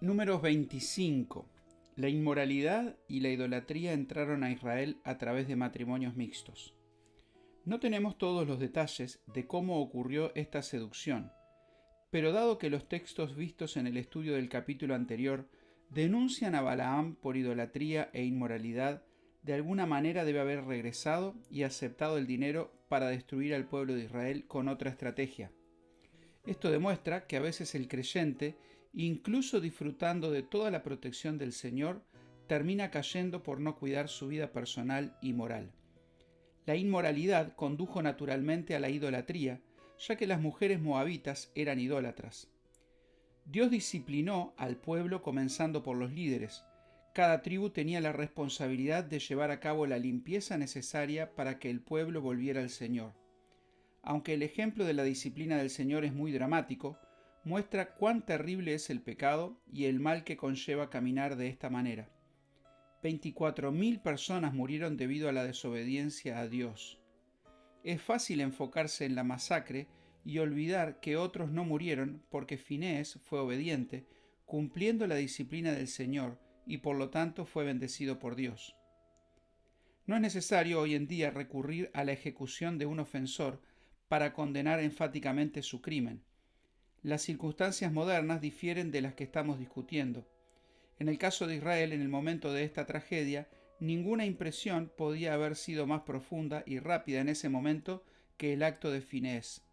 Números 25. La inmoralidad y la idolatría entraron a Israel a través de matrimonios mixtos. No tenemos todos los detalles de cómo ocurrió esta seducción, pero dado que los textos vistos en el estudio del capítulo anterior denuncian a Balaam por idolatría e inmoralidad, de alguna manera debe haber regresado y aceptado el dinero para destruir al pueblo de Israel con otra estrategia. Esto demuestra que a veces el creyente, incluso disfrutando de toda la protección del Señor, termina cayendo por no cuidar su vida personal y moral. La inmoralidad condujo naturalmente a la idolatría, ya que las mujeres moabitas eran idólatras. Dios disciplinó al pueblo comenzando por los líderes. Cada tribu tenía la responsabilidad de llevar a cabo la limpieza necesaria para que el pueblo volviera al Señor. Aunque el ejemplo de la disciplina del Señor es muy dramático, muestra cuán terrible es el pecado y el mal que conlleva caminar de esta manera. 24.000 personas murieron debido a la desobediencia a Dios. Es fácil enfocarse en la masacre y olvidar que otros no murieron porque Finehés fue obediente, cumpliendo la disciplina del Señor y por lo tanto fue bendecido por Dios. No es necesario hoy en día recurrir a la ejecución de un ofensor para condenar enfáticamente su crimen. Las circunstancias modernas difieren de las que estamos discutiendo. En el caso de Israel, en el momento de esta tragedia, ninguna impresión podía haber sido más profunda y rápida en ese momento que el acto de Finehés.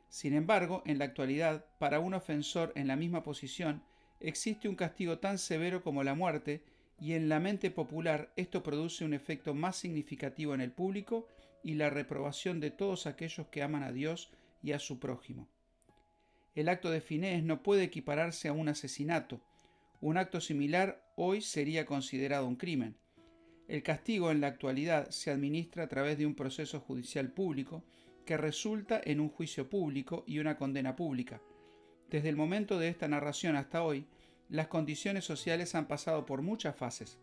Sin embargo, en la actualidad, para un ofensor en la misma posición, existe un castigo tan severo como la muerte, y en la mente popular esto produce un efecto más significativo en el público y la reprobación de todos aquellos que aman a Dios y a su prójimo. El acto de Finehés no puede equipararse a un asesinato. Un acto similar hoy sería considerado un crimen. El castigo en la actualidad se administra a través de un proceso judicial público que resulta en un juicio público y una condena pública. Desde el momento de esta narración hasta hoy, las condiciones sociales han pasado por muchas fases.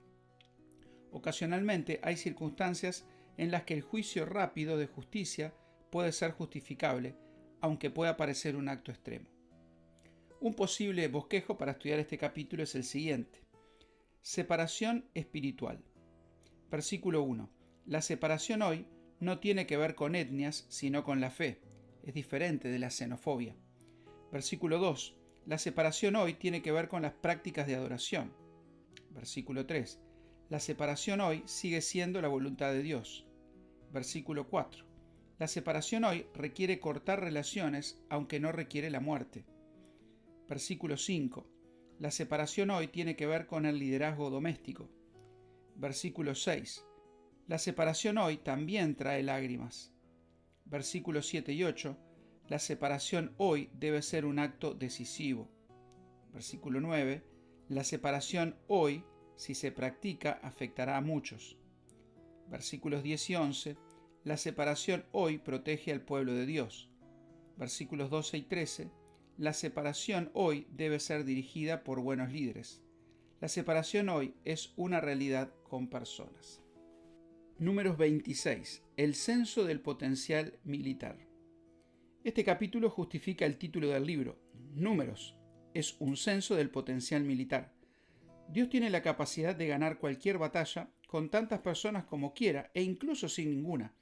Ocasionalmente hay circunstancias en las que el juicio rápido de justicia puede ser justificable, aunque pueda parecer un acto extremo. Un posible bosquejo para estudiar este capítulo es el siguiente. Separación espiritual. Versículo 1. La separación hoy no tiene que ver con etnias, sino con la fe. Es diferente de la xenofobia. Versículo 2. La separación hoy tiene que ver con las prácticas de adoración. Versículo 3. La separación hoy sigue siendo la voluntad de Dios. Versículo 4. La separación hoy requiere cortar relaciones, aunque no requiere la muerte. Versículo 5. La separación hoy tiene que ver con el liderazgo doméstico. Versículo 6. La separación hoy también trae lágrimas. Versículos 7 y 8. La separación hoy debe ser un acto decisivo. Versículo 9. La separación hoy, si se practica, afectará a muchos. Versículos 10 y 11. La separación hoy protege al pueblo de Dios. Versículos 12 y 13. La separación hoy debe ser dirigida por buenos líderes. La separación hoy es una realidad con personas. Números 26. El censo del potencial militar. Este capítulo justifica el título del libro. Números. Es un censo del potencial militar. Dios tiene la capacidad de ganar cualquier batalla con tantas personas como quiera e incluso sin ninguna.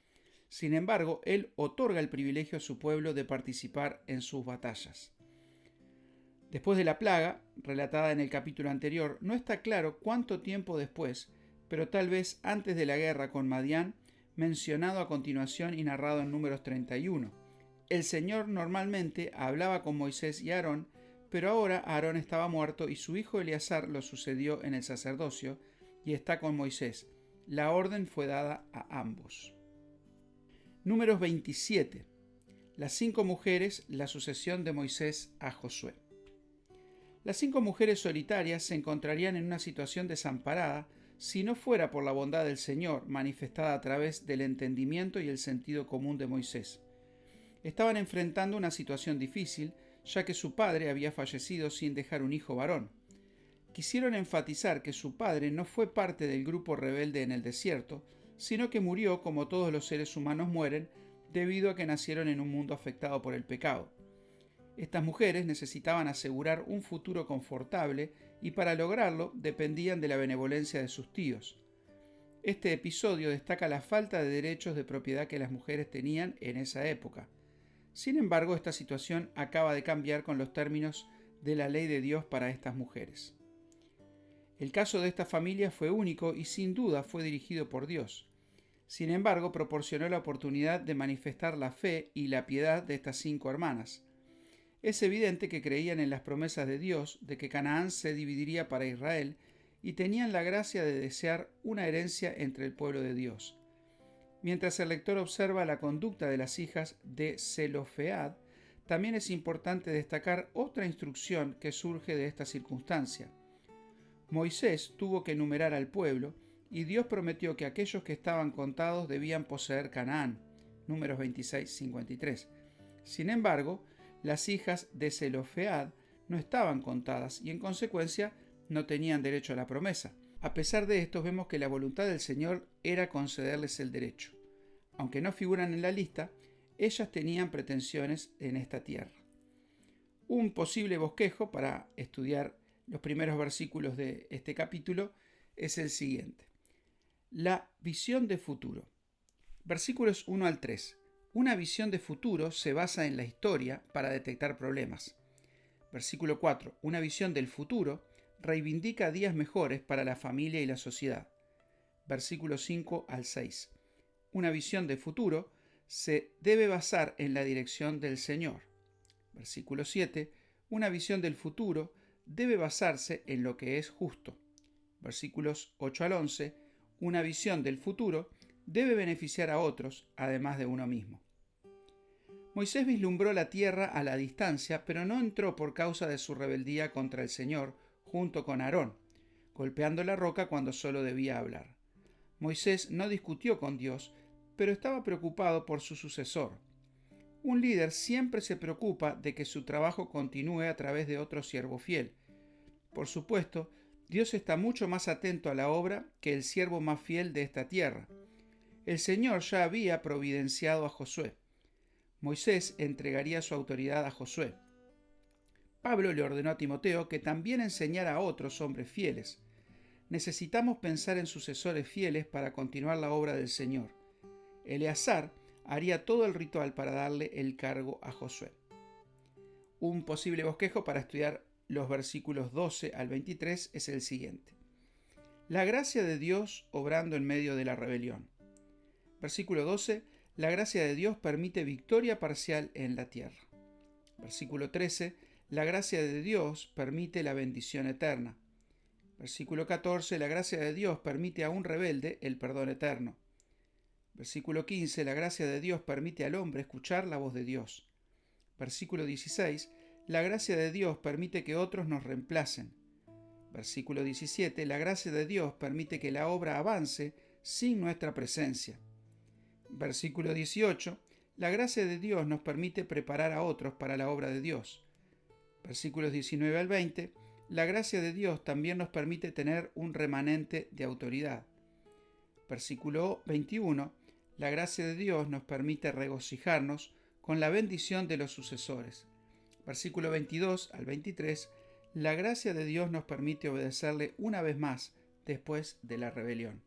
Sin embargo, Él otorga el privilegio a su pueblo de participar en sus batallas. Después de la plaga, relatada en el capítulo anterior, no está claro cuánto tiempo después, pero tal vez antes de la guerra con Madián, mencionado a continuación y narrado en Números 31. El Señor normalmente hablaba con Moisés y Aarón, pero ahora Aarón estaba muerto y su hijo Eleazar lo sucedió en el sacerdocio y está con Moisés. La orden fue dada a ambos. Números 27. Las 5 mujeres, la sucesión de Moisés a Josué. Las 5 mujeres solitarias se encontrarían en una situación desamparada si no fuera por la bondad del Señor manifestada a través del entendimiento y el sentido común de Moisés. Estaban enfrentando una situación difícil, ya que su padre había fallecido sin dejar un hijo varón. Quisieron enfatizar que su padre no fue parte del grupo rebelde en el desierto, sino que murió como todos los seres humanos mueren, debido a que nacieron en un mundo afectado por el pecado. Estas mujeres necesitaban asegurar un futuro confortable y para lograrlo dependían de la benevolencia de sus tíos. Este episodio destaca la falta de derechos de propiedad que las mujeres tenían en esa época. Sin embargo, esta situación acaba de cambiar con los términos de la ley de Dios para estas mujeres. El caso de esta familia fue único y sin duda fue dirigido por Dios. Sin embargo, proporcionó la oportunidad de manifestar la fe y la piedad de estas 5 hermanas. Es evidente que creían en las promesas de Dios de que Canaán se dividiría para Israel y tenían la gracia de desear una herencia entre el pueblo de Dios. Mientras el lector observa la conducta de las hijas de Zelofead, también es importante destacar otra instrucción que surge de esta circunstancia. Moisés tuvo que enumerar al pueblo y Dios prometió que aquellos que estaban contados debían poseer Canaán. Números 26-53. Sin embargo, las hijas de Zelofead no estaban contadas y en consecuencia no tenían derecho a la promesa. A pesar de esto, vemos que la voluntad del Señor era concederles el derecho. Aunque no figuran en la lista, ellas tenían pretensiones en esta tierra. Un posible bosquejo para estudiar los primeros versículos de este capítulo es el siguiente. La visión de futuro. Versículos 1 al 3. Una visión de futuro se basa en la historia para detectar problemas. Versículo 4. Una visión del futuro reivindica días mejores para la familia y la sociedad. Versículos 5 al 6. Una visión de futuro se debe basar en la dirección del Señor. Versículo 7. Una visión del futuro debe basarse en lo que es justo. Versículos 8 al 11. Una visión del futuro debe beneficiar a otros, además de uno mismo. Moisés vislumbró la tierra a la distancia, pero no entró por causa de su rebeldía contra el Señor, junto con Aarón, golpeando la roca cuando solo debía hablar. Moisés no discutió con Dios, pero estaba preocupado por su sucesor. Un líder siempre se preocupa de que su trabajo continúe a través de otro siervo fiel. Por supuesto, Dios está mucho más atento a la obra que el siervo más fiel de esta tierra. El Señor ya había providenciado a Josué. Moisés entregaría su autoridad a Josué. Pablo le ordenó a Timoteo que también enseñara a otros hombres fieles. Necesitamos pensar en sucesores fieles para continuar la obra del Señor. Eleazar haría todo el ritual para darle el cargo a Josué. Un posible bosquejo para estudiar los versículos 12 al 23 es el siguiente. La gracia de Dios obrando en medio de la rebelión. Versículo 12. La gracia de Dios permite victoria parcial en la tierra. Versículo 13. La gracia de Dios permite la bendición eterna. Versículo 14. La gracia de Dios permite a un rebelde el perdón eterno. Versículo 15. La gracia de Dios permite al hombre escuchar la voz de Dios. Versículo 16. La gracia de Dios permite que otros nos reemplacen. Versículo 17. La gracia de Dios permite que la obra avance sin nuestra presencia. Versículo 18. La gracia de Dios nos permite preparar a otros para la obra de Dios. Versículos 19 al 20. La gracia de Dios también nos permite tener un remanente de autoridad. Versículo 21. La gracia de Dios nos permite regocijarnos con la bendición de los sucesores. Versículo 22 al 23. La gracia de Dios nos permite obedecerle una vez más después de la rebelión.